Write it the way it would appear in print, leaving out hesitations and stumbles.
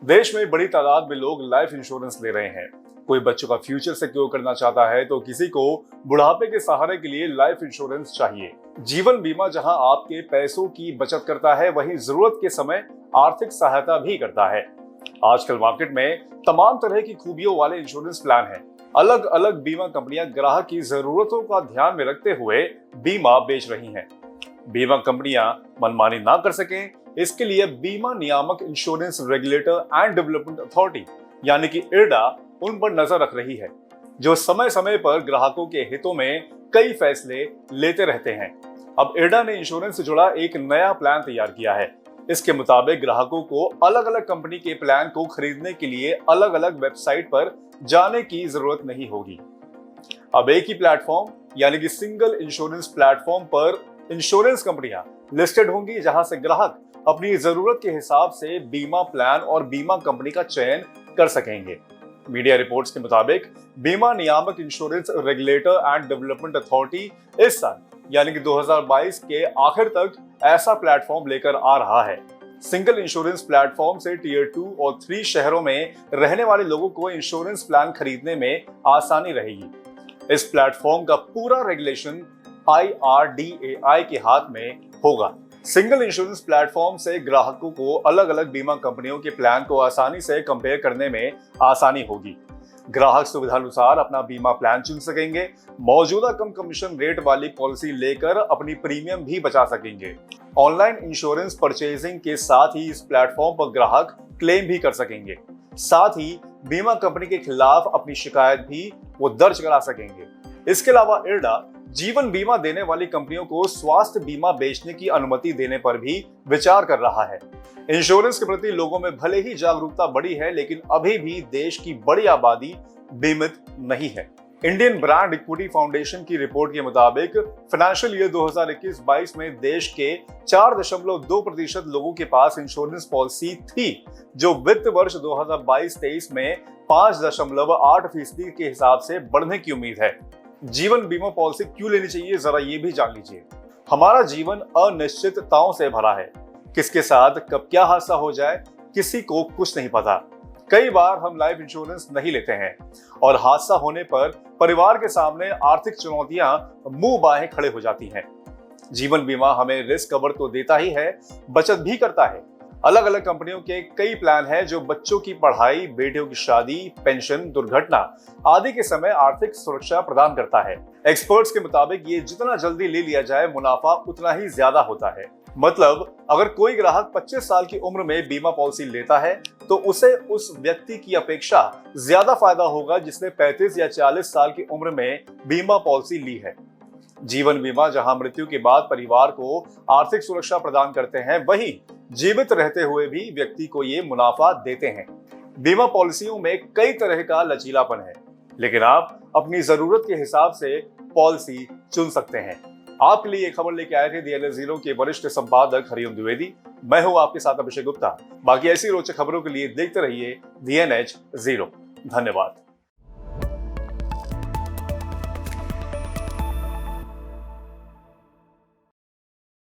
देश में बड़ी तादाद में लोग लाइफ इंश्योरेंस ले रहे हैं। कोई बच्चों का फ्यूचर सिक्योर करना चाहता है तो किसी को बुढ़ापे के सहारे के लिए लाइफ इंश्योरेंस चाहिए। जीवन बीमा जहां आपके पैसों की बचत करता है, वहीं जरूरत के समय आर्थिक सहायता भी करता है। आजकल मार्केट में तमाम तरह की खूबियों वाले इंश्योरेंस प्लान हैं। अलग अलग बीमा कंपनियां ग्राहक की जरूरतों का ध्यान में रखते हुए बीमा बेच रही हैं। बीमा कंपनियां मनमानी ना कर सकें, इसके लिए बीमा नियामक insurance regulator and development authority यानी कि IRDA उन पर नजर रख रही है, जो समय समय पर ग्राहकों के हितों में कई फैसले लेते रहते हैं। अब IRDA ने इंश्योरेंस से जुड़ा एक नया प्लान तैयार किया है। इसके मुताबिक ग्राहकों को अलग अलग कंपनी के प्लान को खरीदने के लिए अलग अलग वेबसाइट पर जाने की जरूरत नहीं होगी। अब एक ही प्लेटफॉर्म यानी कि सिंगल इंश्योरेंस प्लेटफॉर्म पर इंश्योरेंस कंपनियां लिस्टेड होंगी, जहां से ग्राहक अपनी जरूरत के हिसाब से बीमा प्लान और बीमा कंपनी का चयन कर सकेंगे। मीडिया रिपोर्ट्स के मुताबिक बीमा नियामक insurance regulator and development authority इस साल यानी कि 2022 के आखिर तक ऐसा प्लेटफॉर्म लेकर आ रहा है। सिंगल इंश्योरेंस प्लेटफॉर्म से टीयर 2 और 3 शहरों में रहने वाले लोगों को इंश्योरेंस प्लान खरीदने में आसानी रहेगी। इस प्लेटफॉर्म का पूरा रेगुलेशन IRDAI के हाथ में होगा। सिंगल इंश्योरेंस प्लेटफॉर्म से ग्राहकों को अलग अलग बीमा कंपनियों के प्लान को आसानी से कंपेयर करने में आसानी होगी। ग्राहक सुविधानुसार अपना बीमा प्लान चुन सकेंगे, मौजूदा कम कमीशन रेट वाली पॉलिसी लेकर अपनी प्रीमियम भी बचा सकेंगे। ऑनलाइन इंश्योरेंस परचेजिंग के साथ ही इस प्लेटफॉर्म पर ग्राहक क्लेम भी कर सकेंगे। साथ ही बीमा कंपनी के खिलाफ अपनी शिकायत भी वो दर्ज करा सकेंगे। इसके अलावा IRDA जीवन बीमा देने वाली कंपनियों को स्वास्थ्य बीमा बेचने की अनुमति देने पर भी विचार कर रहा है। इंश्योरेंस के प्रति लोगों में भले ही जागरूकता बढ़ी है, लेकिन अभी भी देश की बड़ी आबादी बीमित नहीं है। इंडियन ब्रांड इक्विटी फाउंडेशन की रिपोर्ट के मुताबिक फाइनेंशियल ईयर 2021-22 में देश के 4.2% लोगों के पास इंश्योरेंस पॉलिसी थी, जो वित्त वर्ष 2022-23 में 5.8% के हिसाब से बढ़ने की उम्मीद है। जीवन बीमा पॉलिसी क्यों लेनी चाहिए, जरा ये भी जान लीजिए। हमारा जीवन अनिश्चितताओं से भरा है। किसके साथ कब क्या हादसा हो जाए, किसी को कुछ नहीं पता। कई बार हम लाइफ इंश्योरेंस नहीं लेते हैं और हादसा होने पर परिवार के सामने आर्थिक चुनौतियां मुंह बाहें खड़े हो जाती हैं। जीवन बीमा हमें रिस्क कवर तो देता ही है, बचत भी करता है। अलग अलग कंपनियों के कई प्लान हैं जो बच्चों की पढ़ाई, बेटियों की शादी, पेंशन, दुर्घटना आदि के समय आर्थिक सुरक्षा प्रदान करता है। एक्सपर्ट्स के मुताबिक ये जितना जल्दी ले लिया जाए, मुनाफा उतना ही ज्यादा होता है। मतलब अगर कोई ग्राहक 25 साल की उम्र में बीमा पॉलिसी लेता है तो उसे उस व्यक्ति की अपेक्षा ज्यादा फायदा होगा जिसने 35 या 40 साल की उम्र में बीमा पॉलिसी ली है। जीवन बीमा जहां मृत्यु के बाद परिवार को आर्थिक सुरक्षा प्रदान करते हैं, वहीं जीवित रहते हुए भी व्यक्ति को ये मुनाफा देते हैं। बीमा पॉलिसियों में कई तरह का लचीलापन है, लेकिन आप अपनी जरूरत के हिसाब से पॉलिसी चुन सकते हैं। आपके लिए खबर लेके आए थे DNH Zero के वरिष्ठ संपादक हरिओम द्विवेदी। मैं हूं आपके साथ अभिषेक गुप्ता। बाकी ऐसी रोचक खबरों के लिए देखते रहिए DNH Zero। धन्यवाद।